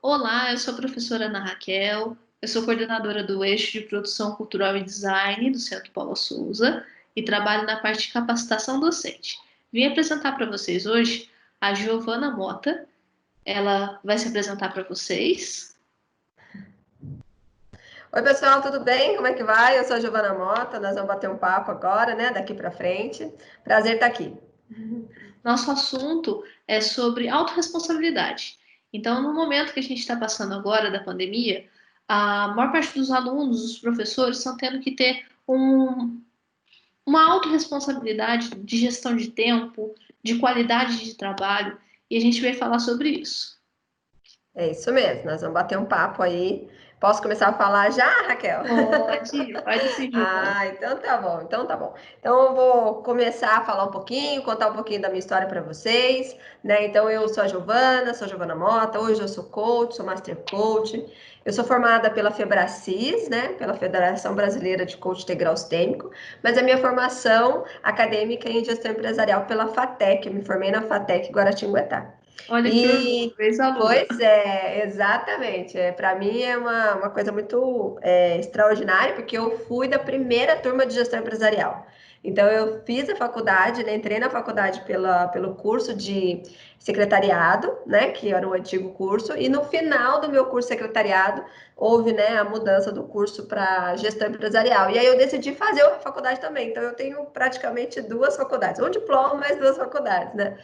Olá, eu sou a professora Ana Raquel, eu sou coordenadora do Eixo de Produção Cultural e Design do Centro Paula Souza e trabalho na parte de capacitação docente. Vim apresentar para vocês hoje a Giovana Mota. Ela vai se apresentar para vocês. Oi, pessoal, tudo bem? Como é que vai? Eu sou a Giovana Mota, nós vamos bater um papo agora, né, daqui para frente. Prazer estar aqui. Nosso assunto é sobre autorresponsabilidade. Então, no momento que a gente está passando agora da pandemia, a maior parte dos alunos, dos professores, estão tendo que ter uma autorresponsabilidade de gestão de tempo, de qualidade de trabalho, e a gente vai falar sobre isso. É isso mesmo, nós vamos bater um papo aí. Posso começar a falar já, Raquel? Pode sim, Giovana. Então tá bom, então tá bom. Então eu vou começar a falar um pouquinho, contar um pouquinho da minha história para vocês, né? Então eu sou a Giovana Mota, hoje eu sou coach, sou Master Coach. Eu sou formada pela Febracis, né? Pela Federação Brasileira de Coach Integral Sistêmico, mas a minha formação acadêmica é em gestão empresarial pela FATEC, eu me formei na FATEC Guaratinguetá. Olha que E orgulho, ex-aluna. Pois é, exatamente. Para mim é uma coisa muito extraordinária, porque eu fui da primeira turma de gestão empresarial. Então, eu fiz a faculdade, né, entrei na faculdade pelo curso de secretariado, né, que era o antigo curso, e no final do meu curso de secretariado, houve, né, a mudança do curso para gestão empresarial. E aí eu decidi fazer a faculdade também. Então, eu tenho praticamente duas faculdades, um diploma, mais duas faculdades, né?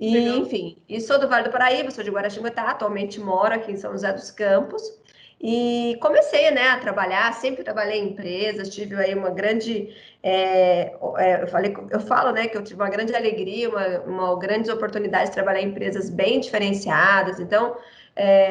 E, Legal. enfim, e sou do Vale do Paraíba, sou de Guaratinguetá, atualmente moro aqui em São José dos Campos. E comecei, né, a trabalhar, sempre trabalhei em empresas, tive aí uma grande, eu falo, né, que eu tive uma grande alegria, uma grandes oportunidades de trabalhar em empresas bem diferenciadas. Então,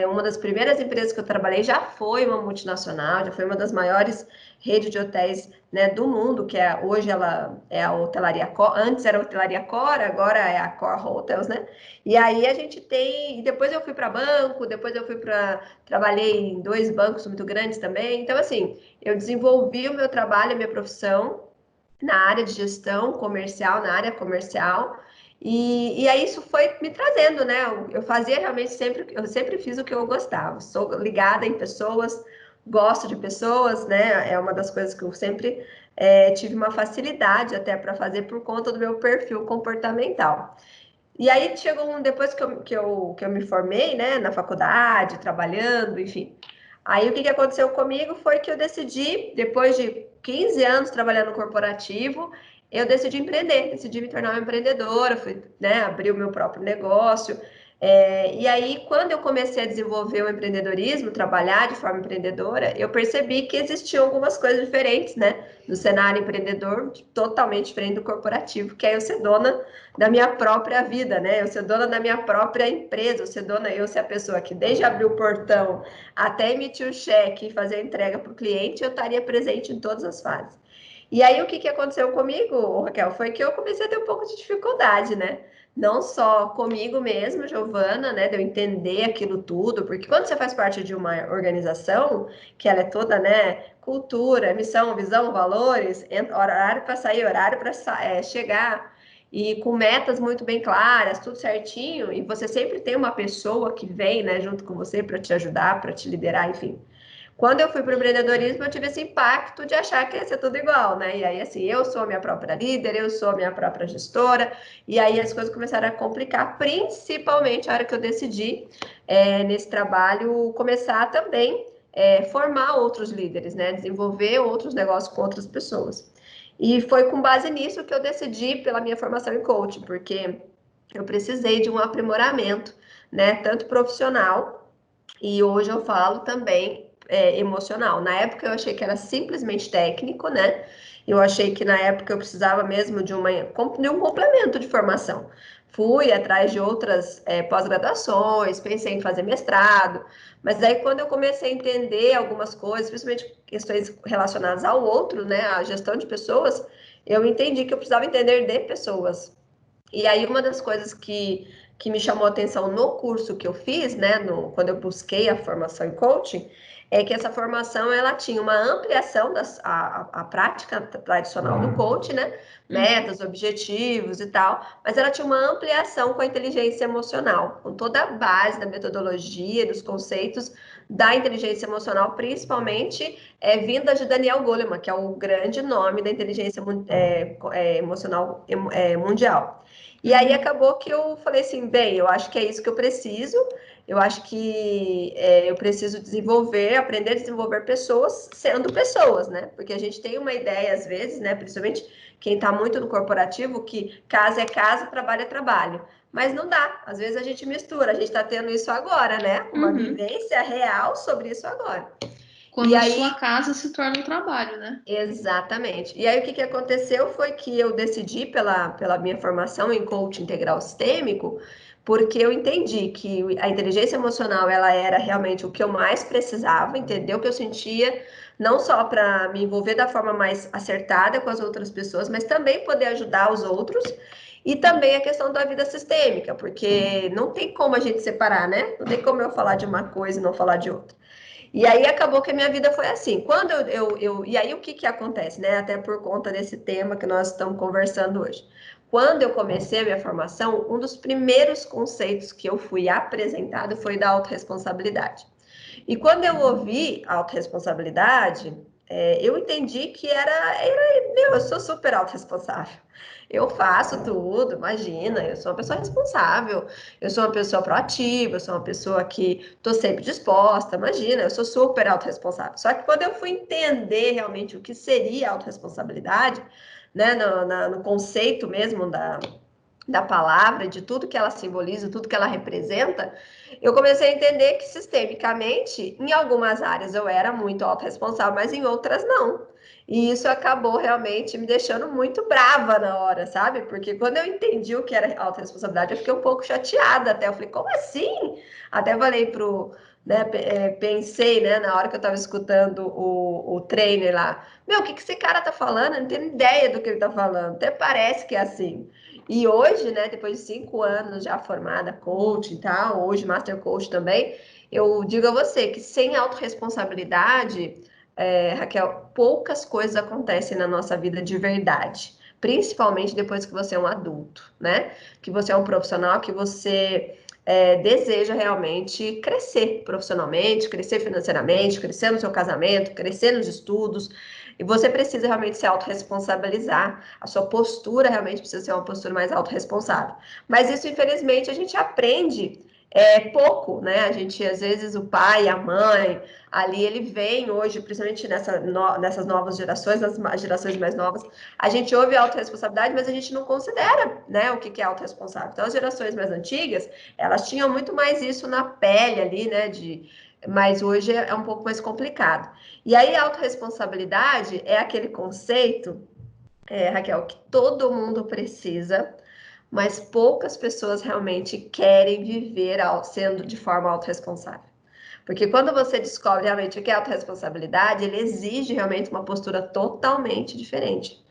uma das primeiras empresas que eu trabalhei já foi uma multinacional, já foi uma das maiores redes de hotéis, né, do mundo, que hoje ela é a hotelaria Cora, antes era a hotelaria Cora, agora é a Cora Hotels, né? E aí a gente tem, e depois eu fui para banco, depois eu fui para, trabalhei em dois bancos muito grandes também. Então assim, eu desenvolvi o meu trabalho, a minha profissão na área de gestão comercial, na área comercial. E aí isso foi me trazendo, né? Eu fazia realmente sempre, eu sempre fiz o que eu gostava. Sou ligada em pessoas, gosto de pessoas, né? É uma das coisas que eu sempre tive uma facilidade até para fazer por conta do meu perfil comportamental. E aí chegou depois que eu me formei, né, na faculdade, trabalhando, enfim. Aí o que aconteceu comigo foi que eu decidi, depois de 15 anos trabalhando no corporativo, eu decidi empreender, decidi me tornar uma empreendedora, fui, né, abrir o meu próprio negócio. E aí, quando eu comecei a desenvolver o empreendedorismo, trabalhar de forma empreendedora, eu percebi que existiam algumas coisas diferentes, né, no cenário empreendedor, totalmente diferente do corporativo, que é eu ser dona da minha própria vida, né? Eu ser dona da minha própria empresa, eu ser a pessoa que desde abrir o portão até emitir o cheque e fazer a entrega para o cliente, eu estaria presente em todas as fases. E aí, o que aconteceu comigo, Raquel, foi que eu comecei a ter um pouco de dificuldade, né? Não só comigo mesma, Giovana, né? De eu entender aquilo tudo, porque quando você faz parte de uma organização, que ela é toda, né? Cultura, missão, visão, valores, horário para sair, horário para chegar, e com metas muito bem claras, tudo certinho, e você sempre tem uma pessoa que vem, né, junto com você para te ajudar, para te liderar, enfim. Quando eu fui para o empreendedorismo, eu tive esse impacto de achar que ia ser tudo igual, né? E aí, assim, eu sou a minha própria líder, eu sou a minha própria gestora, e aí as coisas começaram a complicar, principalmente a hora que eu decidi, nesse trabalho, começar também formar outros líderes, né? Desenvolver outros negócios com outras pessoas. E foi com base nisso que eu decidi pela minha formação em coaching, porque eu precisei de um aprimoramento, né? Tanto profissional, e hoje eu falo também emocional. Na época eu achei que era simplesmente técnico, né? Eu achei que na época eu precisava mesmo de um complemento de formação. Fui atrás de outras pós-graduações, pensei em fazer mestrado, mas aí quando eu comecei a entender algumas coisas, principalmente questões relacionadas ao outro, né, a gestão de pessoas, eu entendi que eu precisava entender de pessoas. E aí, uma das coisas que me chamou a atenção no curso que eu fiz, né, quando eu busquei a formação em coaching, é que essa formação ela tinha uma ampliação a prática tradicional do coach, né? Metas, objetivos e tal, mas ela tinha uma ampliação com a inteligência emocional, com toda a base da metodologia, dos conceitos da inteligência emocional, principalmente vinda de Daniel Goleman, que é o grande nome da inteligência emocional mundial. E aí acabou que eu falei assim, bem, eu acho que é isso que eu preciso. Eu acho que eu preciso desenvolver, aprender a desenvolver pessoas sendo pessoas, né? Porque a gente tem uma ideia, às vezes, né? Principalmente quem está muito no corporativo, que casa é casa, trabalho é trabalho. Mas não dá. Às vezes a gente mistura. A gente está tendo isso agora, né? Uma vivência real sobre isso agora. Quando E a aí, sua casa se torna um trabalho, né? exatamente. E aí, o que aconteceu foi que eu decidi, pela minha formação em coaching integral sistêmico, porque eu entendi que a inteligência emocional ela era realmente o que eu mais precisava, entender o que eu sentia, não só para me envolver da forma mais acertada com as outras pessoas, mas também poder ajudar os outros. E também a questão da vida sistêmica, porque não tem como a gente separar, né? Não tem como eu falar de uma coisa e não falar de outra. E aí acabou que a minha vida foi assim. Quando e aí o que acontece, né? Até por conta desse tema que nós estamos conversando hoje. Quando eu comecei a minha formação, um dos primeiros conceitos que eu fui apresentado foi da autorresponsabilidade. E quando eu ouvi autorresponsabilidade, eu entendi que meu, eu sou super autorresponsável. Eu faço tudo, imagina, eu sou uma pessoa responsável, eu sou uma pessoa proativa, eu sou uma pessoa que estou sempre disposta, imagina, eu sou super autorresponsável. Só que quando eu fui entender realmente o que seria autorresponsabilidade, né, no conceito mesmo da palavra, de tudo que ela simboliza, tudo que ela representa, eu comecei a entender que sistemicamente, em algumas áreas eu era muito autorresponsável, mas em outras não. E isso acabou realmente me deixando muito brava na hora, sabe? Porque quando eu entendi o que era autorresponsabilidade, eu fiquei um pouco chateada até. Eu falei, como assim? Até falei pro, né, pensei, né, na hora que eu estava escutando o trainer lá, meu, o que esse cara tá falando? Eu não tenho ideia do que ele tá falando. Até parece que é assim. E hoje, né, depois de 5 anos já formada, coach e tal, hoje Master Coach também, eu digo a você que sem autorresponsabilidade, Raquel, poucas coisas acontecem na nossa vida de verdade. Principalmente depois que você é um adulto, né? Que você é um profissional, que você deseja realmente crescer profissionalmente, crescer financeiramente, crescer no seu casamento, crescer nos estudos. E você precisa realmente se autorresponsabilizar. A sua postura realmente precisa ser uma postura mais autorresponsável. Mas isso, infelizmente, a gente aprende pouco, né? A gente, às vezes, o pai, a mãe, ali ele vem hoje, principalmente nessas novas gerações, nas gerações mais novas, a gente ouve autorresponsabilidade, mas a gente não considera, né, o que é autorresponsável. Então, as gerações mais antigas, elas tinham muito mais isso na pele ali, né, mas hoje é um pouco mais complicado. E aí, a autorresponsabilidade é aquele conceito, Raquel, que todo mundo precisa, mas poucas pessoas realmente querem viver sendo de forma autorresponsável. Porque quando você descobre realmente o que é autorresponsabilidade, ele exige realmente uma postura totalmente diferente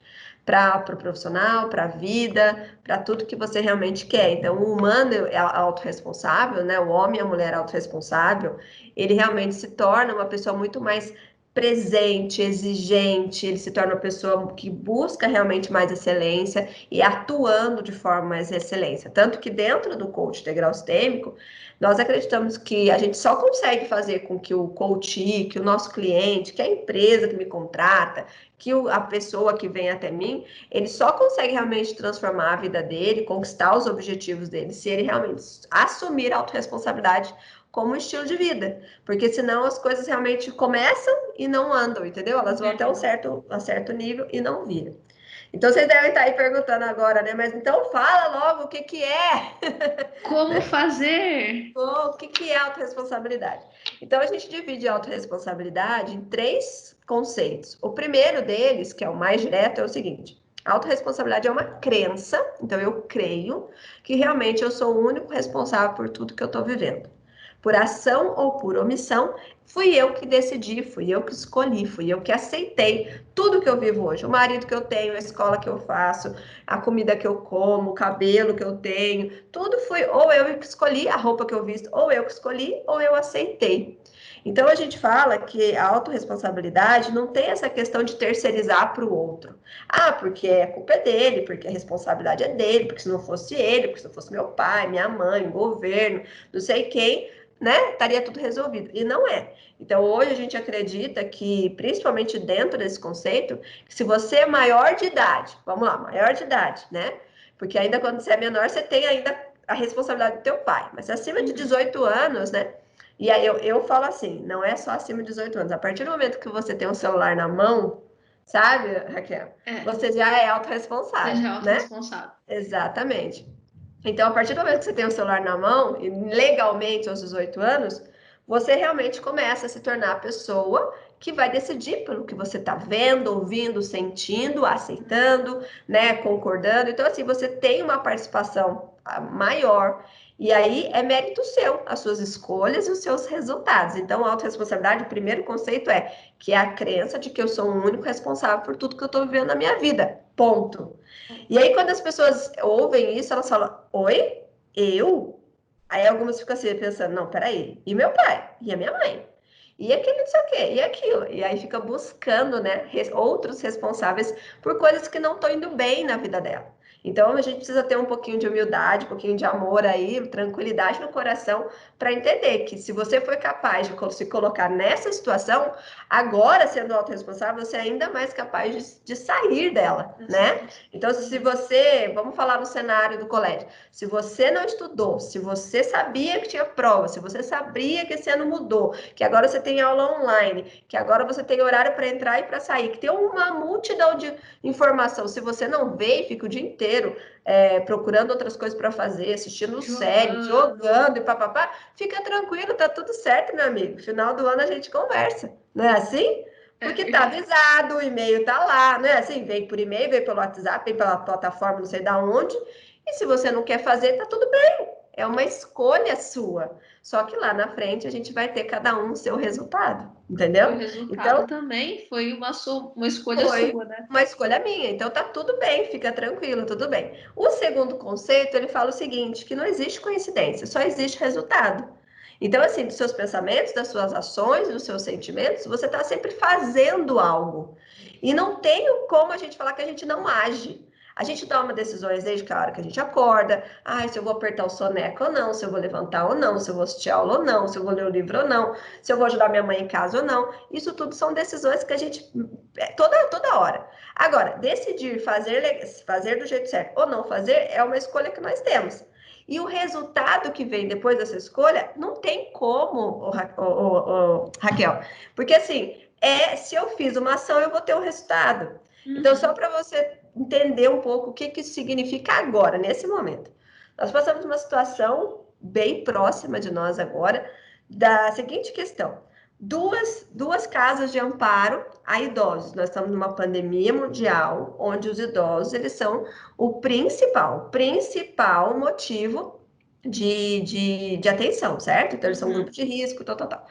para o profissional, para a vida, para tudo que você realmente quer. Então, o humano é autorresponsável, né? O homem e a mulher autorresponsável, ele realmente se torna uma pessoa muito mais presente, exigente, ele se torna uma pessoa que busca realmente mais excelência e atuando de forma mais excelência. Tanto que dentro do coach integral sistêmico, nós acreditamos que a gente só consegue fazer com que o coach, que o nosso cliente, que a empresa que me contrata, que a pessoa que vem até mim, ele só consegue realmente transformar a vida dele, conquistar os objetivos dele, se ele realmente assumir a autorresponsabilidade como um estilo de vida. Porque senão as coisas realmente começam e não andam, entendeu? Elas vão até um certo nível e não viram. Então vocês devem estar aí perguntando agora, né? Mas então fala logo o que é. Como fazer? O que é autorresponsabilidade? Então, a gente divide a autorresponsabilidade em 3 conceitos. O primeiro deles, que é o mais direto, é o seguinte: a autorresponsabilidade é uma crença, então eu creio que realmente eu sou o único responsável por tudo que eu estou vivendo. Por ação ou por omissão, fui eu que decidi, fui eu que escolhi, fui eu que aceitei tudo que eu vivo hoje. O marido que eu tenho, a escola que eu faço, a comida que eu como, o cabelo que eu tenho, tudo foi ou eu que escolhi, a roupa que eu visto, ou eu que escolhi, ou eu aceitei. Então, a gente fala que a autorresponsabilidade não tem essa questão de terceirizar para o outro. Ah, porque a culpa é dele, porque a responsabilidade é dele, porque se não fosse ele, porque se não fosse meu pai, minha mãe, governo, não sei quem, né, estaria tudo resolvido. E não é. Então, hoje a gente acredita que, principalmente dentro desse conceito, que se você é maior de idade, vamos lá, maior de idade, né? Porque ainda quando você é menor, você tem ainda a responsabilidade do teu pai. Mas acima de 18 anos, né? E aí eu falo assim, não é só acima de 18 anos. A partir do momento que você tem um celular na mão, sabe, Raquel? É, Você já é autorresponsável, seja né? autorresponsável. Exatamente. Então, a partir do momento que você tem o celular na mão, e legalmente aos 18 anos, você realmente começa a se tornar a pessoa que vai decidir pelo que você está vendo, ouvindo, sentindo, aceitando, né, concordando. Então, assim, você tem uma participação maior. E aí é mérito seu, as suas escolhas e os seus resultados. Então, a autorresponsabilidade, o primeiro conceito é que é a crença de que eu sou o único responsável por tudo que eu estou vivendo na minha vida. Ponto. E aí, quando as pessoas ouvem isso, elas falam: Oi? Eu? Aí algumas ficam assim, pensando: Não, peraí. E meu pai? E a minha mãe? E aquele não sei o quê? E aquilo? E aí fica buscando, né, outros responsáveis por coisas que não estão indo bem na vida dela. Então, a gente precisa ter um pouquinho de humildade, um pouquinho de amor aí, tranquilidade no coração, para entender que se você foi capaz de se colocar nessa situação, agora, sendo autorresponsável, você é ainda mais capaz de sair dela, né? Então, se você, vamos falar no cenário do colégio, se você não estudou, se você sabia que tinha prova, se você sabia que esse ano mudou, que agora você tem aula online, que agora você tem horário para entrar e para sair, que tem uma multidão de informação, se você não vê e fica o dia inteiro procurando outras coisas para fazer, assistindo série, jogando e papapá, fica tranquilo, tá tudo certo, meu amigo. Final do ano a gente conversa, não é assim? Porque tá avisado, o e-mail tá lá, não é assim? Vem por e-mail, vem pelo WhatsApp, vem pela plataforma, não sei da onde. E se você não quer fazer, tá tudo bem. É uma escolha sua. Só que lá na frente a gente vai ter cada um o seu resultado, E o entendeu? resultado Então, também foi uma escolha foi sua, né? uma escolha minha. Então tá tudo bem, fica tranquilo, tudo bem. O segundo conceito, ele fala o seguinte, que não existe coincidência, só existe resultado. Então, assim, dos seus pensamentos, das suas ações, dos seus sentimentos, você está sempre fazendo algo. E não tem como a gente falar que a gente não age. A gente toma decisões desde a hora que a gente acorda. Ah, se eu vou apertar o soneca ou não, se eu vou levantar ou não, se eu vou assistir aula ou não, se eu vou ler o livro ou não, se eu vou ajudar minha mãe em casa ou não. Isso tudo são decisões que a gente toda hora. Agora, decidir fazer do jeito certo ou não fazer é uma escolha que nós temos. E o resultado que vem depois dessa escolha não tem como, Raquel. Porque assim, se eu fiz uma ação, eu vou ter um resultado. Então, só para você entender um pouco o que isso significa agora, nesse momento. Nós passamos uma situação bem próxima de nós agora, da seguinte questão: duas casas de amparo a idosos. Nós estamos numa pandemia mundial, onde os idosos eles são o principal motivo de atenção, certo? Então, eles são um grupo de risco, tal, tal, tal.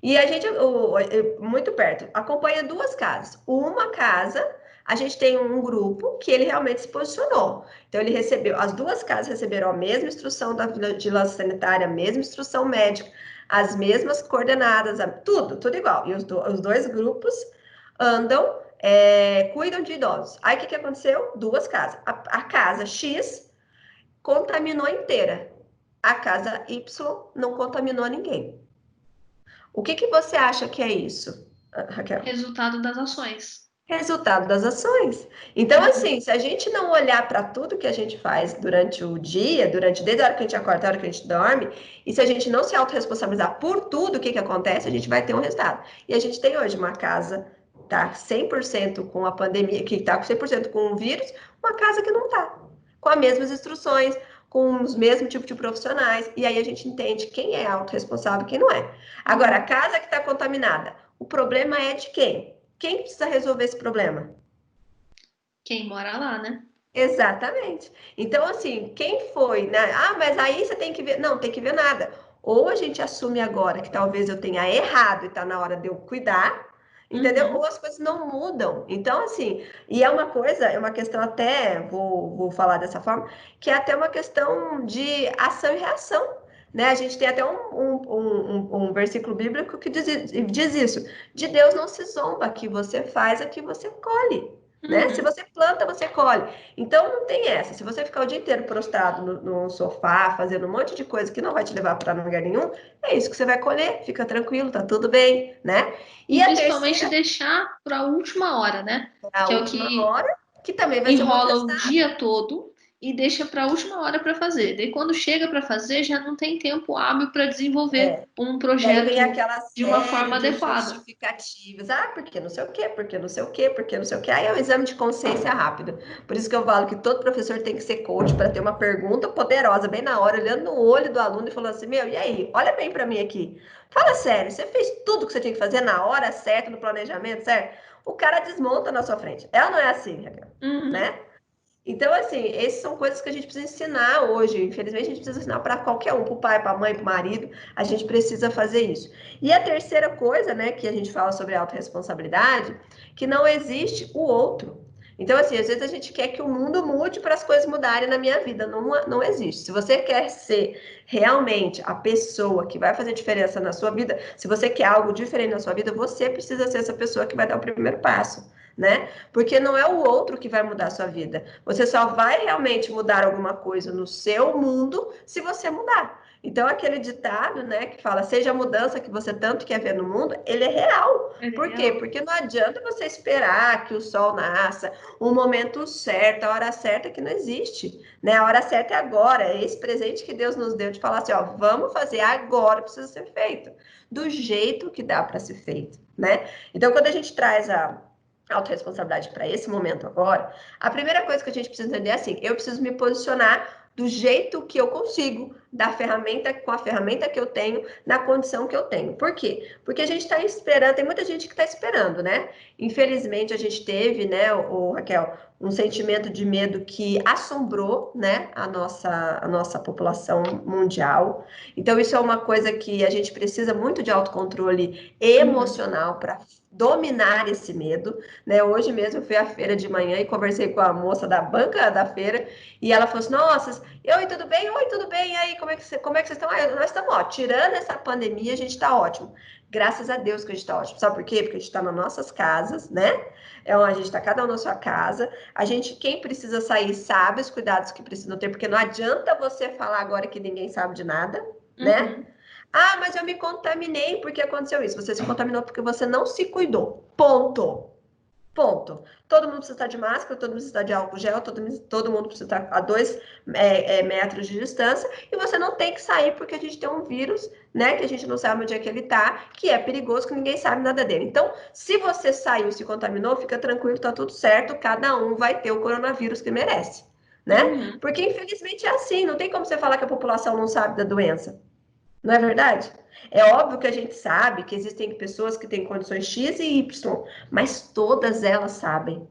E a gente, muito perto, acompanha duas casas. Uma casa, a gente tem um grupo que ele realmente se posicionou. Então, ele recebeu, as duas casas receberam a mesma instrução da vigilância sanitária, a mesma instrução médica, as mesmas coordenadas, tudo igual. E os dois grupos andam, cuidam de idosos. Aí, o que aconteceu? Duas casas. A casa X contaminou inteira. A casa Y não contaminou ninguém. O que você acha que é isso, Raquel? Resultado das ações. Resultado das ações. Então, assim, se a gente não olhar para tudo que a gente faz durante o dia, desde a hora que a gente acorda até a hora que a gente dorme, e se a gente não se autorresponsabilizar por tudo o que acontece, a gente vai ter um resultado. E a gente tem hoje uma casa, tá 100% com a pandemia, que tá com 100% com o vírus, uma casa que não tá. Com as mesmas instruções, com os mesmos tipos de profissionais, e aí a gente entende quem é autorresponsável e quem não é. Agora, a casa que está contaminada, o problema é de quem? Quem precisa resolver esse problema? Quem mora lá, né? Exatamente. Então, assim, quem foi, né? Ah, mas aí você tem que ver. Não, tem que ver nada. Ou a gente assume agora que talvez eu tenha errado e está na hora de eu cuidar, entendeu? Ou as coisas não mudam. Então, assim, e é uma coisa, é uma questão até, vou falar dessa forma, que é até uma questão de ação e reação. né? A gente tem até um versículo bíblico que diz isso. De Deus não se zomba, que você faz o que você colhe. Né? Se Uhum. você planta, você colhe. Então não tem essa. Se você ficar o dia inteiro prostrado no sofá, fazendo um monte de coisa que não vai te levar para lugar nenhum, é isso que você vai colher. Fica tranquilo, tá tudo bem, né? E E a principalmente terceira, deixar para a última hora, né? a Que é o última que hora, que também vai ser um outro enrola o resultado. dia todo e deixa para a última hora para fazer. Daí quando chega para fazer, já não tem tempo hábil para desenvolver É. um E aí vem projeto aquela de uma série forma de adequada. justificativas. Ah, porque não sei o quê, porque não sei o quê, porque não sei o quê. Aí é um exame de consciência rápido. Por isso que eu falo que todo professor tem que ser coach para ter uma pergunta poderosa, bem na hora, olhando no olho do aluno e falando assim: meu, e aí? Olha bem para mim aqui. Fala sério, você fez tudo que você tinha que fazer na hora certa, no planejamento certo? O cara desmonta na sua frente. Ela não é assim, Raquel, Uhum. né? Então, assim, essas são coisas que a gente precisa ensinar hoje. Infelizmente, a gente precisa ensinar para qualquer um, para o pai, para a mãe, para o marido. A gente precisa fazer isso. E a terceira coisa, né, que a gente fala sobre autorresponsabilidade, que não existe o outro. Então, assim, às vezes a gente quer que o mundo mude para as coisas mudarem na minha vida. Não, não existe. Se você quer ser realmente a pessoa que vai fazer diferença na sua vida, se você quer algo diferente na sua vida, você precisa ser essa pessoa que vai dar o primeiro passo, né? Porque não é o outro que vai mudar a sua vida. Você só vai realmente mudar alguma coisa no seu mundo se você mudar. Então, aquele ditado, né, que fala, seja a mudança que você tanto quer ver no mundo, ele é real. Ele é Por quê? real. Porque não adianta você esperar que o sol nasça, o momento certo, a hora certa que não existe, né? A hora certa é agora, é esse presente que Deus nos deu de falar assim, ó, vamos fazer agora, precisa ser feito, do jeito que dá para ser feito, né? Então, quando a gente traz a autorresponsabilidade para esse momento agora, a primeira coisa que a gente precisa entender é assim, eu preciso me posicionar do jeito que eu consigo, da ferramenta, com a ferramenta que eu tenho, na condição que eu tenho. Por quê? Porque a gente está esperando, tem muita gente que está esperando, né? Infelizmente, a gente teve, né, Raquel, um sentimento de medo que assombrou, né, a nossa população mundial. Então, isso é uma coisa que a gente precisa muito de autocontrole Uhum. emocional para dominar esse medo, né? Hoje mesmo eu fui à feira de manhã e conversei com a moça da banca da feira e ela falou assim: Nossa, oi, tudo bem? Oi, tudo bem? E aí, como é que vocês estão? Ah, nós estamos, ó, tirando essa pandemia, a gente está ótimo. Graças a Deus que a gente está ótimo. Sabe por quê? Porque a gente está nas nossas casas, né? A gente está cada um na sua casa. A gente, quem precisa sair, sabe os cuidados que precisam ter, porque não adianta você falar agora que ninguém sabe de nada, né? Uhum. Ah, mas eu me contaminei porque aconteceu isso. Você se contaminou porque você não se cuidou. Ponto. Ponto. Todo mundo precisa estar de máscara, todo mundo precisa estar de álcool gel, todo mundo precisa estar a 2 metros de distância, e você não tem que sair porque a gente tem um vírus, né, que a gente não sabe onde é que ele está, que é perigoso, que ninguém sabe nada dele. Então, se você saiu e se contaminou, fica tranquilo, tá tudo certo, cada um vai ter o coronavírus que merece, né? Uhum. Porque infelizmente é assim, não tem como você falar que a população não sabe da doença. Não é verdade? É óbvio que a gente sabe que existem pessoas que têm condições X e Y, mas todas elas sabem,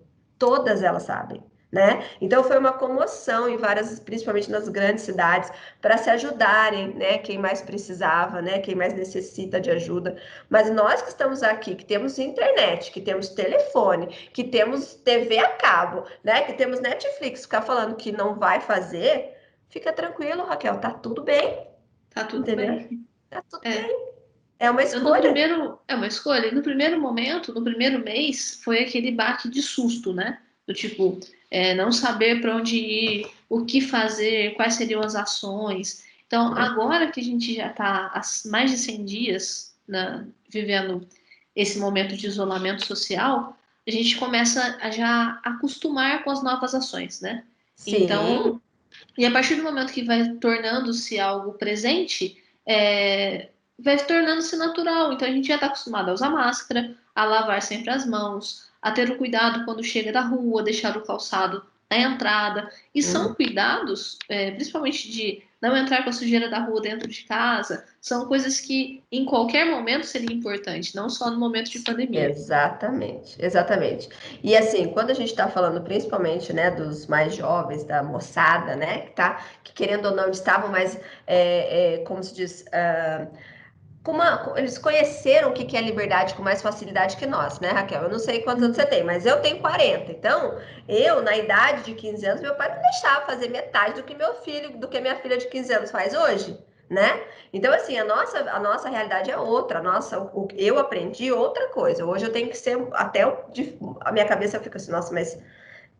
né? Então foi uma comoção em várias, principalmente nas grandes cidades, para se ajudarem, né? Quem mais precisava, né? Quem mais necessita de ajuda. Mas nós que estamos aqui, que temos internet, que temos telefone, que temos TV a cabo, né? Que temos Netflix, ficar falando que não vai fazer, fica tranquilo, Raquel, tá tudo bem. Tá tudo Entendeu? bem. Tá tudo É. bem. É uma Eu, no escolha. primeiro, é uma escolha. No primeiro momento, no primeiro mês, foi aquele baque de susto, né? Do tipo, não saber para onde ir, o que fazer, quais seriam as ações. Então, agora que a gente já está há mais de 100 dias, né, vivendo esse momento de isolamento social, a gente começa a já acostumar com as novas ações, né? Sim, Então, e a partir do momento que vai tornando-se algo presente, vai tornando-se natural. Então a gente já está acostumado a usar máscara, a lavar sempre as mãos, a ter o cuidado quando chega da rua, deixar o calçado na entrada. E são hum, cuidados, principalmente de não entrar com a sujeira da rua dentro de casa, são coisas que em qualquer momento seria importante, não só no momento de pandemia. exatamente, exatamente. E assim, quando a gente está falando principalmente, né, dos mais jovens, da moçada, né, que querendo ou não estavam mais, como se diz, eles conheceram o que que é liberdade com mais facilidade que nós, né, Raquel? Eu não sei quantos anos você Uhum. tem, mas eu tenho 40. Então, na idade de 15 anos, meu pai não deixava fazer metade do que meu filho, do que minha filha de 15 anos faz hoje. né? Então, assim, a nossa realidade é outra, eu aprendi outra coisa. Hoje eu tenho que ser, a minha cabeça fica assim, nossa, mas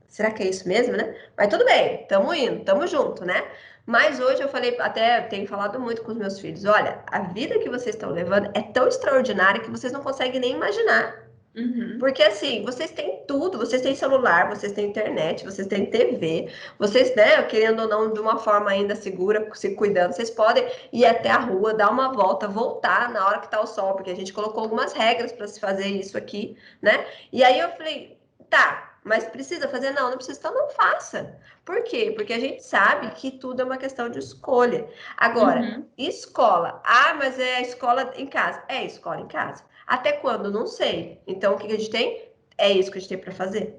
será que é isso mesmo, né? Mas tudo bem, estamos indo, estamos junto, né? Mas hoje eu falei, até tenho falado muito com os meus filhos, olha, a vida que vocês estão levando é tão extraordinária que vocês não conseguem nem imaginar. Uhum. Porque assim, vocês têm tudo, vocês têm celular, vocês têm internet, vocês têm TV, vocês, né, querendo ou não, de uma forma ainda segura, se cuidando, vocês podem ir até a rua, dar uma volta, voltar na hora que tá o sol, porque a gente colocou algumas regras para se fazer isso aqui, né? E aí eu falei, tá, mas precisa fazer? Não, não precisa, então não faça. Por quê? Porque a gente sabe que tudo é uma questão de escolha. Agora, Uhum. escola. Ah, mas é a escola em casa. É escola em casa. Até quando? Não sei. Então, o que a gente tem? É isso que a gente tem para fazer.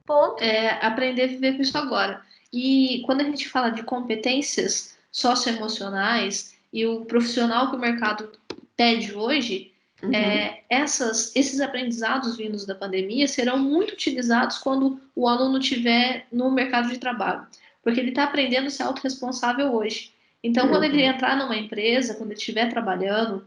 Ponto. É aprender a viver com isso agora. E quando a gente fala de competências socioemocionais e o profissional que o mercado pede hoje, Uhum. esses aprendizados vindos da pandemia serão muito utilizados quando o aluno estiver no mercado de trabalho, porque ele está aprendendo a ser autorresponsável hoje. Então, quando ele Uhum. entrar numa empresa, quando ele estiver trabalhando,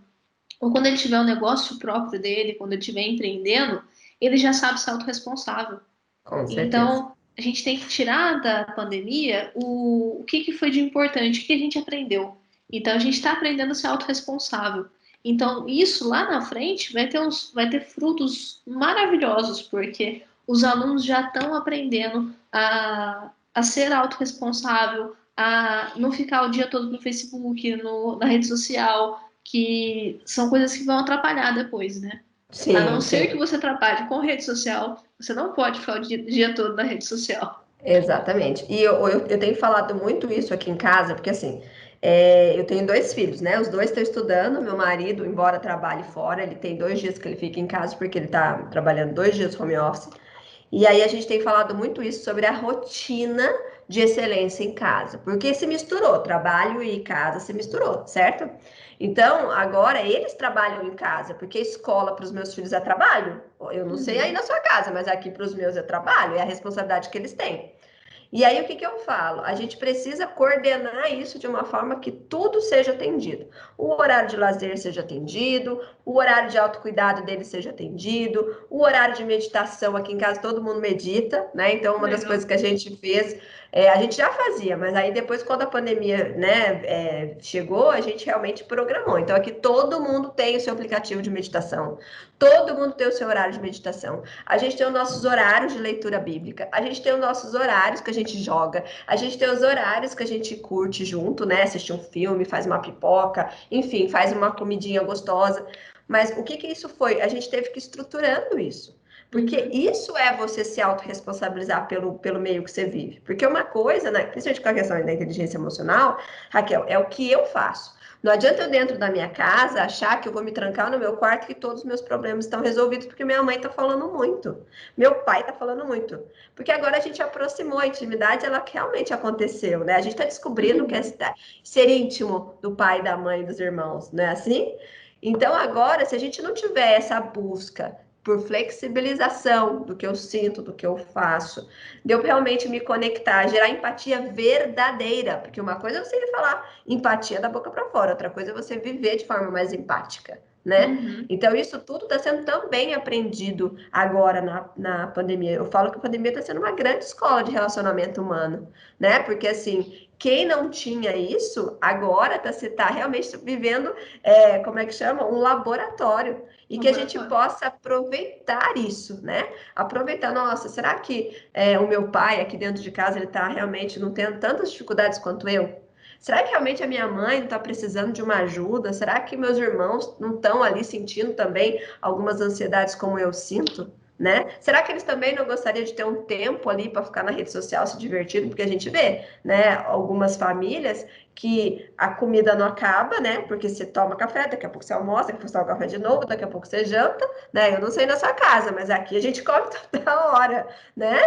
ou quando ele tiver um negócio próprio dele, quando ele estiver empreendendo, ele já sabe ser autorresponsável. Com certeza. Então, a gente tem que tirar da pandemia o que foi de importante, o que a gente aprendeu. Então, a gente está aprendendo a ser autorresponsável. Então, isso lá na frente vai ter frutos maravilhosos, porque os alunos já estão aprendendo a ser autorresponsável, a não ficar o dia todo no Facebook, na rede social, que são coisas que vão atrapalhar depois, né? A não Sim, ser que sim. você trabalhe com rede social, você não pode ficar o dia todo na rede social. Exatamente. E eu tenho falado muito isso aqui em casa, porque assim, eu tenho dois filhos, né? Os dois estão estudando. Meu marido, embora trabalhe fora, ele tem 2 dias que ele fica em casa, porque ele está trabalhando 2 dias home office. E aí a gente tem falado muito isso sobre a rotina de excelência em casa, porque se misturou, trabalho e casa se misturou, certo? Então, agora eles trabalham em casa, porque escola para os meus filhos é trabalho. Eu não sei aí Uhum. na sua casa, mas aqui para os meus é trabalho, é a responsabilidade que eles têm. E aí, o que que eu falo? A gente precisa coordenar isso de uma forma que tudo seja atendido. O horário de lazer seja atendido, o horário de autocuidado dele seja atendido, o horário de meditação, aqui em casa todo mundo medita, né? Então, uma das coisas Legal. que a gente fez, a gente já fazia, mas aí depois, quando a pandemia, né, chegou, a gente realmente programou. Então, aqui todo mundo tem o seu aplicativo de meditação, todo mundo tem o seu horário de meditação. A gente tem os nossos horários de leitura bíblica, a gente tem os nossos horários que a gente joga, a gente tem os horários que a gente curte junto, né? Assistir um filme, faz uma pipoca, enfim, faz uma comidinha gostosa. Mas o que que isso foi? A gente teve que ir estruturando isso. Porque Uhum. isso é você se autorresponsabilizar pelo meio que você vive. Porque uma coisa, né, principalmente com a questão da inteligência emocional, Raquel, é o que eu faço. Não adianta eu dentro da minha casa achar que eu vou me trancar no meu quarto e que todos os meus problemas estão resolvidos porque minha mãe está falando muito, meu pai está falando muito. Porque agora a gente aproximou a intimidade, ela realmente aconteceu, né? A gente está descobrindo que é Uhum. ser íntimo do pai, da mãe, dos irmãos, não é assim? Então agora, se a gente não tiver essa busca por flexibilização do que eu sinto, do que eu faço, de eu realmente me conectar, gerar empatia verdadeira, porque uma coisa é você falar empatia da boca para fora, outra coisa é você viver de forma mais empática, né? Uhum. Então, isso tudo está sendo também aprendido agora na pandemia. Eu falo que a pandemia está sendo uma grande escola de relacionamento humano, né? Porque, assim, quem não tinha isso, agora tá realmente vivendo, como é que chama? Um laboratório. E que a gente Laboratório. possa aproveitar isso, né? Aproveitar, nossa, será que o meu pai aqui dentro de casa, ele está realmente não tendo tantas dificuldades quanto eu? Será que realmente a minha mãe não está precisando de uma ajuda? Será que meus irmãos não estão ali sentindo também algumas ansiedades como eu sinto? Né? Será que eles também não gostariam de ter um tempo ali para ficar na rede social se divertindo? Porque a gente vê, né, algumas famílias que a comida não acaba, né? Porque você toma café, daqui a pouco você almoça, daqui a pouco você toma café de novo, daqui a pouco você janta, né? Eu não sei na sua casa, mas aqui a gente come toda hora, né?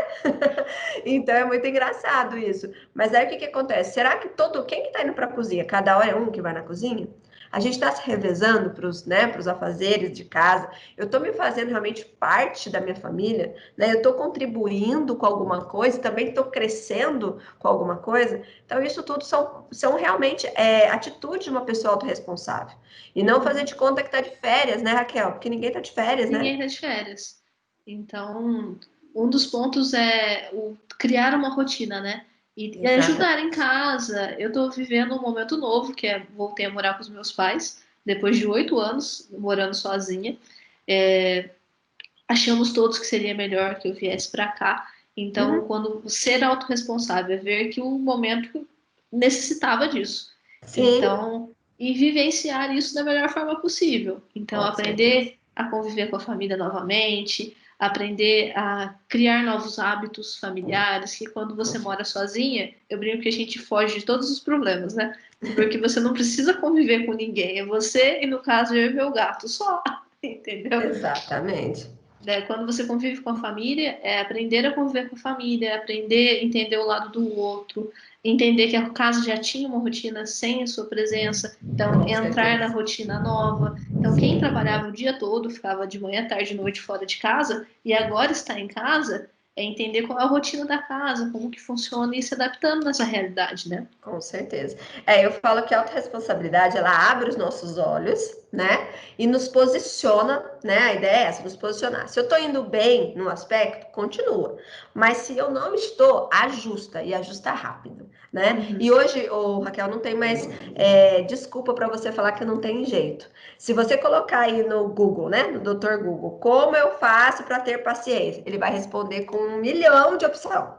Então é muito engraçado isso. Mas aí o que que acontece? Será que quem que tá indo para a cozinha? Cada hora é um que vai na cozinha? A gente está se revezando para os, né, para os afazeres de casa. Eu estou me fazendo realmente parte da minha família, né? Eu estou contribuindo com alguma coisa, também estou crescendo com alguma coisa. Então, isso tudo são realmente atitudes de uma pessoa autorresponsável. E não fazer de conta que está de férias, né, Raquel? Porque ninguém está de férias, né? Ninguém está de férias. Então, um dos pontos é criar uma rotina, né? E ajudar em Exatamente. casa. Eu estou vivendo um momento novo, que é voltei a morar com os meus pais, depois de 8 anos morando sozinha. É, achamos todos que seria melhor que eu viesse para cá. Então, Uhum. quando ser autorresponsável é ver que o momento necessitava disso. Sim, Então, e vivenciar isso da melhor forma possível. Então, com certeza. aprender a conviver com a família novamente, aprender a criar novos hábitos familiares, que quando você mora sozinha, eu brinco que a gente foge de todos os problemas, né? Porque você não precisa conviver com ninguém, é você e, no caso, eu e meu gato só, entendeu? Exatamente. Né? Quando você convive com a família, é aprender a conviver com a família, aprender a entender o lado do outro, entender que a casa já tinha uma rotina sem a sua presença, então Com entrar na certeza. rotina nova. Então, quem trabalhava o dia todo, ficava de manhã, tarde e noite fora de casa, e agora está em casa, é entender qual é a rotina da casa, como que funciona e ir se adaptando nessa realidade, né? Com certeza. Eu falo que a autorresponsabilidade, ela abre os nossos olhos, né? E nos posiciona, né? A ideia é essa, nos posicionar. Se eu tô indo bem no aspecto, continua. Mas se eu não estou, ajusta e ajusta rápido, né? Uhum. E hoje, Raquel, não tem mais desculpa para você falar que não tem jeito. Se você colocar aí no Google, né? No Doutor Google, como eu faço para ter paciência? Ele vai responder com 1 milhão de opções.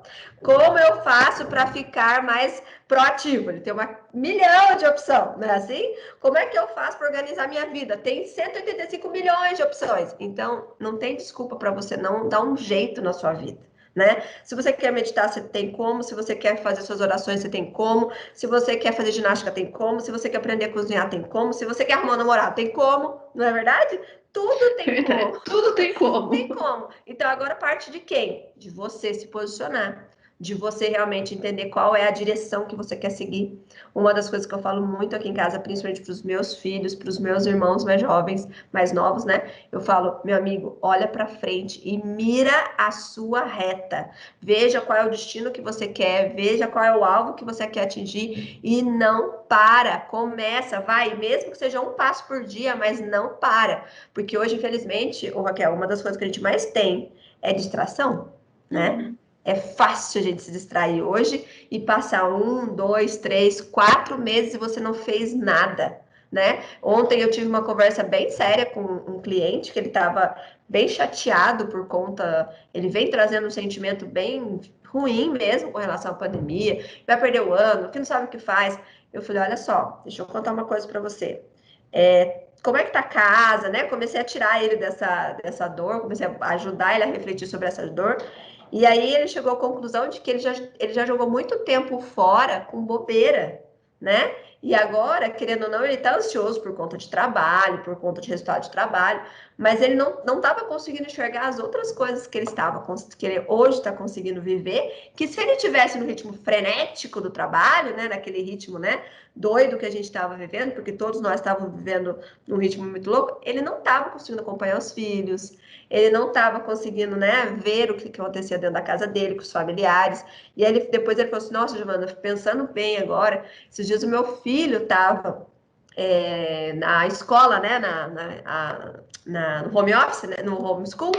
Como eu faço para ficar mais proativo? Ele tem 1 milhão de opções, não é assim? Como é que eu faço para organizar minha vida? Tem 185 milhões de opções. Então, não tem desculpa para você não dar um jeito na sua vida. Né? Se você quer meditar, você tem como. Se você quer fazer suas orações, você tem como. Se você quer fazer ginástica, tem como. Se você quer aprender a cozinhar, tem como. Se você quer arrumar um namorado, tem como. Não é verdade? Tudo tem Verdade. como. Tudo tem Tem como. como. Então, agora parte de quem? De você se posicionar, de você realmente entender qual é a direção que você quer seguir. Uma das coisas que eu falo muito aqui em casa, principalmente para os meus filhos, para os meus irmãos mais jovens, mais novos, né? Eu falo, meu amigo, olha para frente e mira a sua reta. Veja qual é o destino que você quer, veja qual é o alvo que você quer atingir e não para. Começa, vai, mesmo que seja um passo por dia, mas não para. Porque hoje, infelizmente, Raquel, uma das coisas que a gente mais tem é distração, né? Uhum. É fácil a gente se distrair hoje e passar 1, 2, 3, 4 meses e você não fez nada, né? Ontem eu tive uma conversa bem séria com um cliente que ele estava bem chateado por conta, ele vem trazendo um sentimento bem ruim mesmo com relação à pandemia, vai perder o ano, que não sabe o que faz. Eu falei, olha só, deixa eu contar uma coisa para você. Como é que tá a casa, né? Comecei a tirar ele dessa dor, comecei a ajudar ele a refletir sobre essa dor. E aí ele chegou à conclusão de que ele já jogou muito tempo fora com bobeira, né? E agora, querendo ou não, ele está ansioso por conta de trabalho, por conta de resultado de trabalho, mas ele não estava conseguindo enxergar as outras coisas que ele hoje está conseguindo viver, que se ele tivesse no ritmo frenético do trabalho, né, naquele ritmo, né, doido que a gente estava vivendo, porque todos nós estávamos vivendo num ritmo muito louco, ele não estava conseguindo acompanhar os filhos, ele não estava conseguindo, né, ver o que acontecia dentro da casa dele, com os familiares. E aí depois ele falou assim: nossa, Giovana, pensando bem agora, esses dias o meu filho estava na escola, né, no home office, né, no homeschool,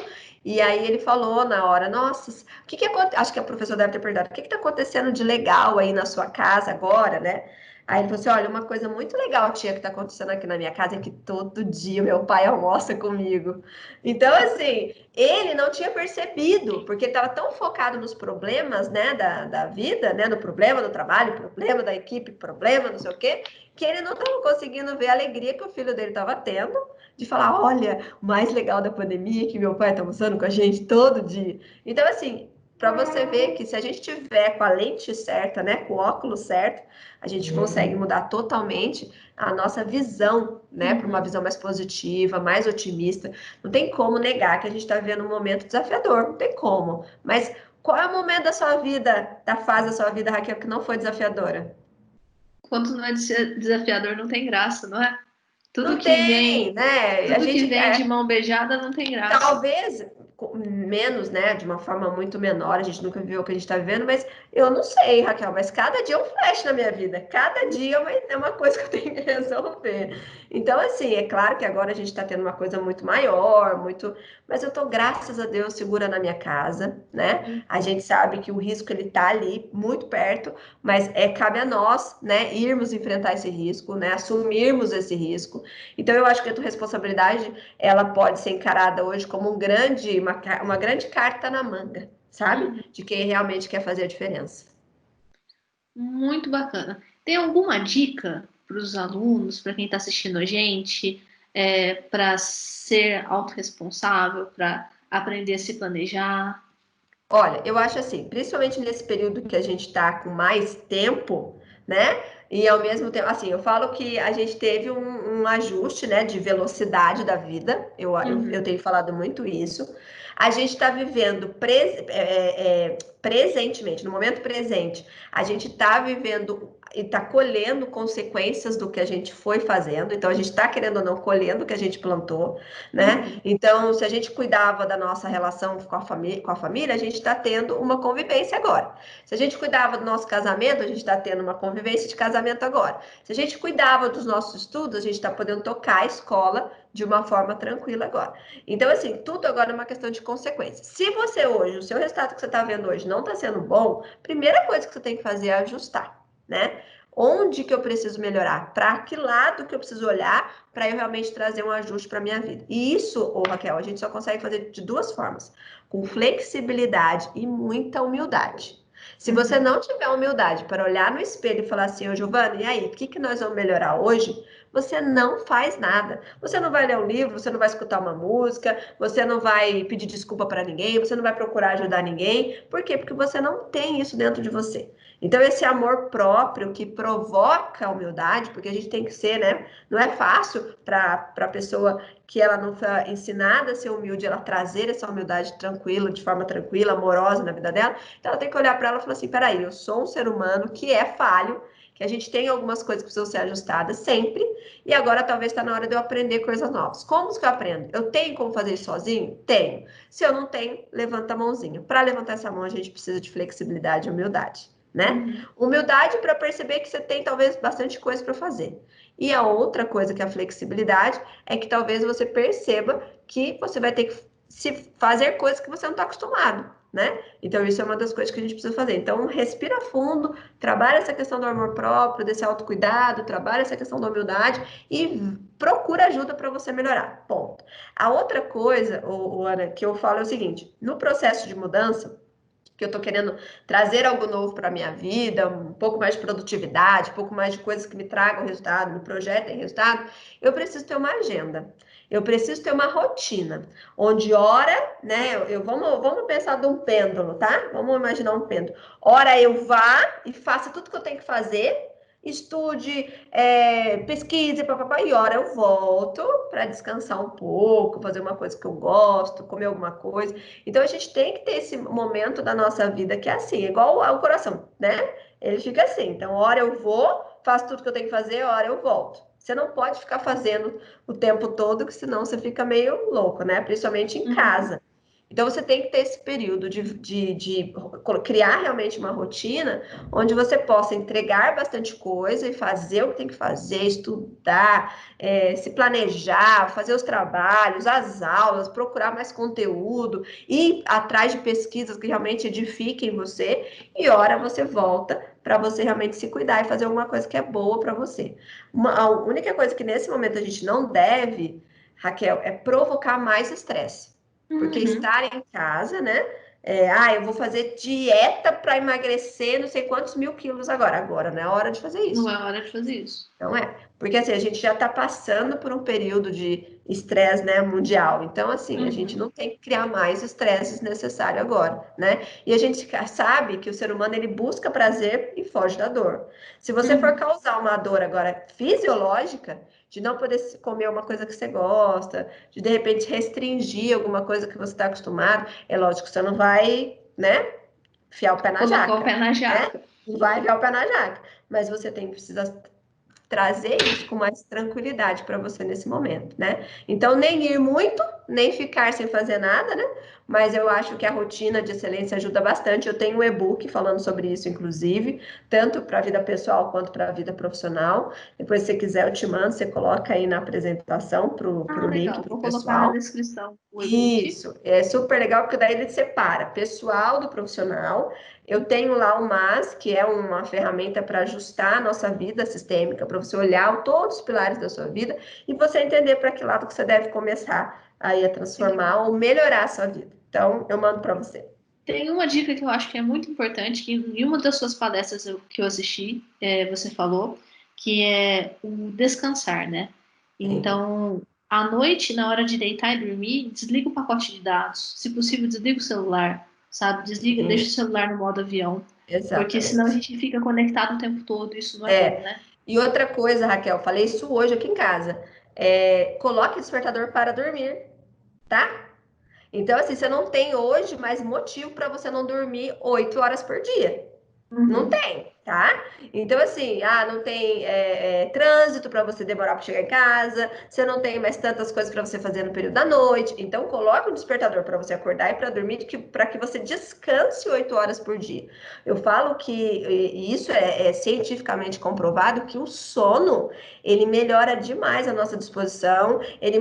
e aí ele falou na hora, nossa, o que acontece? Acho que a professora deve ter perguntado, o que está acontecendo de legal aí na sua casa agora, né? Aí ele falou assim, olha, uma coisa muito legal, tia, que está acontecendo aqui na minha casa é que todo dia meu pai almoça comigo. Então, assim, ele não tinha percebido, porque estava tão focado nos problemas, né, da vida, né, no problema do trabalho, problema da equipe, problema, não sei o quê, que ele não estava conseguindo ver a alegria que o filho dele estava tendo de falar, olha, o mais legal da pandemia é que meu pai está almoçando com a gente todo dia. Então, assim, para você ver que se a gente tiver com a lente certa, né, com o óculos certo, a gente consegue mudar totalmente a nossa visão, né, para uma Uhum. visão mais positiva, mais otimista. Não tem como negar que a gente está vivendo um momento desafiador, não tem como. Mas qual é o momento da sua vida, da fase da sua vida, Raquel, que não foi desafiadora? Quando não é desafiador, não tem graça, não é? Tudo Não que tem, vem, né? A tudo que gente vem de mão beijada não tem graça. talvez menos, né? De uma forma muito menor, a gente nunca viveu o que a gente está vivendo, mas eu não sei, Raquel, mas cada dia é um flash na minha vida, cada dia é uma coisa que eu tenho que resolver. Então, assim, é claro que agora a gente está tendo uma coisa muito maior, muito. Mas eu tô, graças a Deus, segura na minha casa, né? A gente sabe que o risco ele tá ali, muito perto, mas cabe a nós, né, irmos enfrentar esse risco, né? Assumirmos esse risco. Então, eu acho que a tua responsabilidade ela pode ser encarada hoje como uma grande carta na manga, sabe? Uhum. De quem realmente quer fazer a diferença. Muito bacana. Tem alguma dica para os alunos, para quem está assistindo a gente, para ser autorresponsável, para aprender a se planejar? Olha, eu acho assim, principalmente nesse período que a gente está com mais tempo, né? E ao mesmo tempo, assim, eu falo que a gente teve um ajuste, né, de velocidade da vida. Eu Uhum. tenho falado muito isso. A gente está vivendo presentemente, no momento presente, a gente está vivendo e está colhendo consequências do que a gente foi fazendo. Então, a gente está, querendo ou não, colhendo o que a gente plantou, né? Uhum. Então, se a gente cuidava da nossa relação com a família, a gente está tendo uma convivência agora. Se a gente cuidava do nosso casamento, a gente está tendo uma convivência de casamento agora. Se a gente cuidava dos nossos estudos, a gente está podendo tocar a escola de uma forma tranquila agora. Então, assim, tudo agora é uma questão de consequência. Se você hoje, o seu resultado que você está vendo hoje não está sendo bom, primeira coisa que você tem que fazer é ajustar, né? Onde que eu preciso melhorar? Para que lado que eu preciso olhar para eu realmente trazer um ajuste para minha vida? E isso, ô Raquel, a gente só consegue fazer de duas formas: com flexibilidade e muita humildade. Se você Uhum. não tiver humildade para olhar no espelho e falar assim, ô Giovana, e aí, o que que nós vamos melhorar hoje? Você não faz nada. Você não vai ler um livro, você não vai escutar uma música, você não vai pedir desculpa para ninguém, você não vai procurar ajudar ninguém. Por quê? Porque você não tem isso dentro de você. Então, esse amor próprio que provoca a humildade, porque a gente tem que ser, né? Não é fácil para a pessoa que ela não foi ensinada a ser humilde, ela trazer essa humildade tranquila, de forma tranquila, amorosa na vida dela. Então, ela tem que olhar para ela e falar assim: peraí, eu sou um ser humano que é falho, que a gente tem algumas coisas que precisam ser ajustadas sempre, e agora talvez está na hora de eu aprender coisas novas. Como que eu aprendo? Eu tenho como fazer isso sozinho? Tenho. Se eu não tenho, levanta a mãozinha. Para levantar essa mão, a gente precisa de flexibilidade e humildade, né? Uhum. Humildade para perceber que você tem talvez bastante coisa para fazer. E a outra coisa que é a flexibilidade é que talvez você perceba que você vai ter que se fazer coisas que você não está acostumado, né? Então, isso é uma das coisas que a gente precisa fazer. Então, respira fundo, trabalha essa questão do amor próprio, desse autocuidado, trabalha essa questão da humildade e procura ajuda para você melhorar. Ponto. A outra coisa, Ana, que eu falo é o seguinte: no processo de mudança, que eu estou querendo trazer algo novo para a minha vida, um pouco mais de produtividade, um pouco mais de coisas que me tragam resultado, me projetem resultado, eu preciso ter uma agenda. Eu preciso ter uma rotina, onde hora, né? Vamos pensar de um pêndulo, tá? Vamos imaginar um pêndulo. Hora eu vá e faça tudo que eu tenho que fazer, estude, pesquise, papapá, e hora eu volto para descansar um pouco, fazer uma coisa que eu gosto, comer alguma coisa. Então a gente tem que ter esse momento da nossa vida que é assim, igual ao coração, né? Ele fica assim. Então, hora eu vou, faço tudo que eu tenho que fazer, hora eu volto. Você não pode ficar fazendo o tempo todo, que senão você fica meio louco, né? Principalmente em Uhum. casa. Então, você tem que ter esse período de criar realmente uma rotina onde você possa entregar bastante coisa e fazer o que tem que fazer, estudar, se planejar, fazer os trabalhos, as aulas, procurar mais conteúdo, ir atrás de pesquisas que realmente edifiquem você, e hora você volta para você realmente se cuidar e fazer alguma coisa que é boa para você. A única coisa que nesse momento a gente não deve, Raquel, é provocar mais estresse. Porque Uhum. estar em casa, né? Eu vou fazer dieta para emagrecer não sei quantos mil quilos agora. Agora não é hora de fazer Não isso. é hora de fazer isso. Não é? Porque assim, a gente já está passando por um período de estresse, né, mundial. Então, assim, a gente Uhum. não tem que criar mais estresse desnecessário agora, né? E a gente sabe que o ser humano ele busca prazer e foge da dor. Se você for Uhum. causar uma dor agora fisiológica, de não poder comer uma coisa que você gosta, de repente restringir alguma coisa que você está acostumado, é lógico que você não vai, né, enfiar o pé na Colocar o jaca, pé na né? jaca. Não vai enfiar o pé na jaca. Mas você precisa trazer isso com mais tranquilidade para você nesse momento, né? Então, nem ir muito, nem ficar sem fazer nada, né? Mas eu acho que a rotina de excelência ajuda bastante. Eu tenho um e-book falando sobre isso, inclusive, tanto para a vida pessoal quanto para a vida profissional. Depois, se você quiser, eu te mando, você coloca aí na apresentação para Ah, o link legal. para o Vou colocar na pessoal. descrição o e-book. Isso, é super legal, porque daí ele separa pessoal do profissional. Eu tenho lá o MAS, que é uma ferramenta para ajustar a nossa vida sistêmica, para você olhar todos os pilares da sua vida e você entender para que lado que você deve começar aí a Sim. transformar ou melhorar a sua vida. Então, eu mando para você. Tem uma dica que eu acho que é muito importante, que em uma das suas palestras que eu assisti, você falou, que é o descansar, né? Sim, Então, à noite, na hora de deitar e dormir, desliga o pacote de dados. Se possível, desliga o celular, sabe? Desliga, deixa o sim, celular no modo avião, porque senão a exatamente. gente fica conectado o tempo todo, e isso não é bom, É, né? e outra coisa, Raquel, falei isso hoje aqui em casa. Coloque despertador para dormir, tá? Então, assim, você não tem hoje mais motivo para você não dormir 8 horas por dia. Não Uhum. tem, tá? Então, assim, não tem trânsito para você demorar para chegar em casa, você não tem mais tantas coisas para você fazer no período da noite. Então, coloque um despertador para você acordar e para dormir, para que você descanse 8 horas por dia. Eu falo que e isso é cientificamente comprovado que o sono ele melhora demais a nossa disposição, ele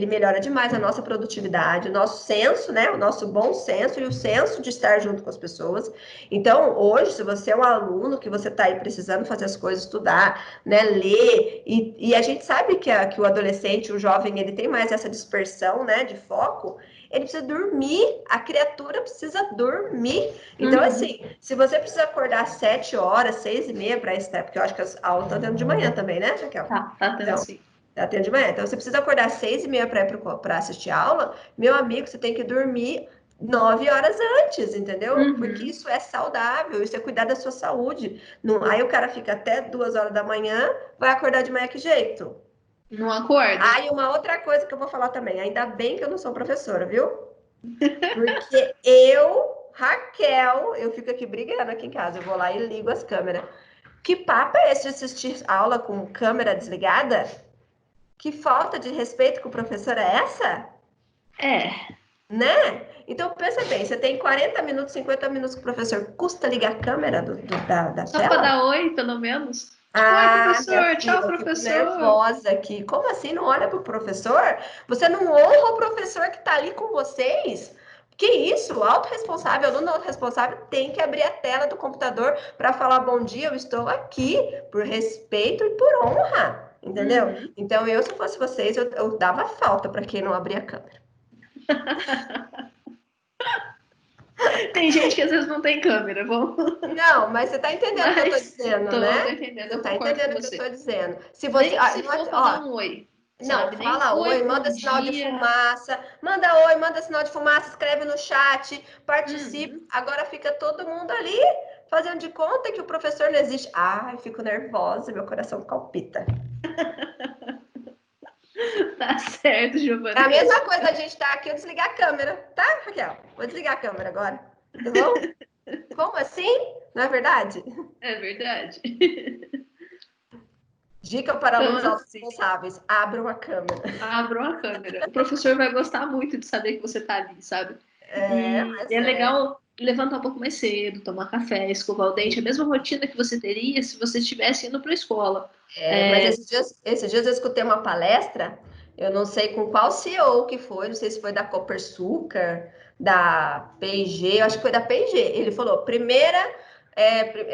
melhora demais a nossa produtividade, o nosso senso, né? O nosso bom senso e o senso de estar junto com as pessoas. Então, hoje, se você é um aluno que você está aí precisando fazer as coisas, estudar, né, ler, e a gente sabe que o adolescente, o jovem, ele tem mais essa dispersão, né, de foco, ele precisa dormir, a criatura precisa dormir. Então, Uhum. assim, se você precisa acordar 7 horas, 6h30 para esse tempo, porque eu acho que as aulas estão dentro de manhã também, né, Raquel? Tá tendo Então, sim. tá tendo de manhã. Então, você precisa acordar 6h30 para assistir a aula, meu amigo, você tem que dormir 9 horas antes, entendeu? Porque Uhum. isso é saudável, isso é cuidar da sua saúde. Não, aí o cara fica até 2 horas da manhã, vai acordar de manhã que jeito? Não acorda? Ah, e uma outra coisa que eu vou falar também, ainda bem que eu não sou professora, viu? Porque Raquel, eu fico aqui brigando aqui em casa, eu vou lá e ligo as câmeras. Que papo é esse de assistir aula com câmera desligada? Que falta de respeito com o professor é essa? É. Né? Então, pensa bem, você tem 40 minutos, 50 minutos com o professor, custa ligar a câmera da Só para tela? dar oi, pelo menos. Tipo, oi, Ah, minha professor, tchau, filha, eu fico professor. nervosa aqui. Como assim não olha para o professor? Você não honra o professor que está ali com vocês? Que isso? Autorresponsável, aluno autorresponsável tem que abrir a tela do computador para falar bom dia, eu estou aqui, por respeito e por honra, entendeu? Uhum. Então, eu, se fosse vocês, eu dava falta para quem não abria a câmera. Tem gente que às vezes não tem câmera, vamos. Não, mas você está entendendo o que eu estou Mas dizendo, tô né? entendendo, Você eu está concordo com entendendo o que eu você. estou dizendo. Se você, Nem que se for para dar ó, um oi, não, sabe? Nem fala oi, oi, bom manda sinal de dia. fumaça, manda oi, manda sinal de fumaça, escreve no chat, participa. Uhum. Agora fica todo mundo ali fazendo de conta que o professor não existe. Ai, fico nervosa, meu coração palpita. Tá certo, É a Giovana. mesma coisa da gente estar aqui, eu desligar a câmera, tá, Raquel? Vou desligar a câmera agora, tá bom? Como assim? Não é verdade? É verdade. Dica para Então, alunos assim, responsáveis: abram a câmera. abram a câmera. O professor vai gostar muito de saber que você tá ali, sabe? É, E mas é legal levantar um pouco mais cedo, tomar café, escovar o dente, a mesma rotina que você teria se você estivesse indo para a escola. mas É, esses dias eu escutei uma palestra, eu não sei com qual CEO que foi, não sei se foi da Copersucar, da P&G, eu acho que foi da P&G. Ele falou, primeira,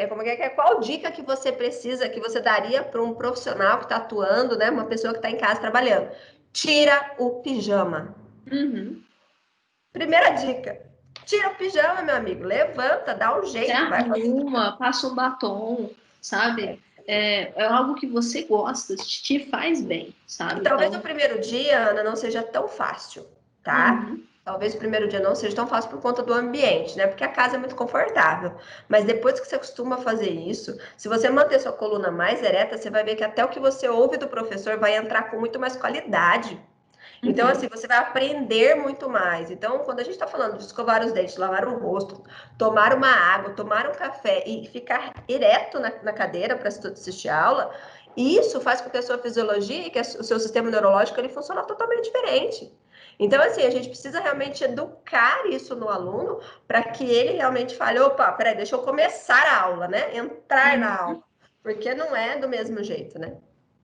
como é, qual dica que você precisa, que você daria para um profissional que está atuando, né, uma pessoa que está em casa trabalhando? Tira o pijama. uhum. Primeira dica, tira o pijama, meu amigo, levanta, dá um Se jeito, vai fazer de casa. arruma, passa um batom, sabe? É algo que você gosta, te faz bem, E sabe? talvez o Então, primeiro dia, Ana, não seja tão fácil, tá? uhum, Talvez o primeiro dia não seja tão fácil por conta do ambiente, né? Porque a casa é muito confortável. Mas depois que você acostuma a fazer isso, se você manter sua coluna mais ereta, você vai ver que até o que você ouve do professor vai entrar com muito mais qualidade. Então, assim, uhum. você vai aprender muito mais. Então, quando a gente está falando de escovar os dentes, lavar o rosto, tomar uma água, tomar um café e ficar ereto na cadeira para assistir a aula, E isso faz com que a sua fisiologia e que o seu sistema neurológico ele funcione totalmente diferente. Então, assim, a gente precisa realmente educar isso no aluno para que ele realmente fale, opa, peraí, deixa eu começar a aula, né? Entrar na aula. Porque não é do mesmo jeito, né?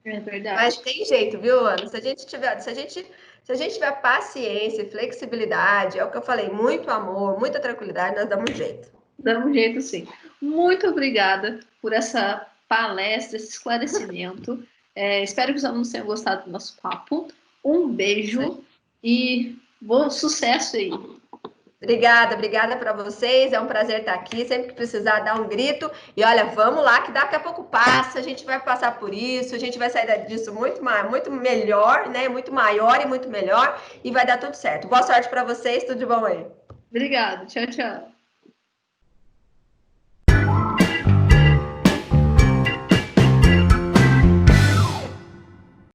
É Mas verdade. tem jeito, viu, Ana? Se a gente tiver paciência e flexibilidade, é o que eu falei, muito amor, muita tranquilidade, nós damos um jeito. Dá um jeito sim. Muito obrigada por essa palestra, esse esclarecimento. Espero que os alunos tenham gostado do nosso papo. Um beijo e bom sucesso aí. Obrigada para vocês. É um prazer estar aqui. Sempre que precisar, dar um grito. E olha, vamos lá, que daqui a pouco passa. A gente vai passar por isso. A gente vai sair disso muito melhor, né? Muito maior e muito melhor. E vai dar tudo certo. Boa sorte para vocês. Tudo de bom aí. Obrigada. Tchau, tchau.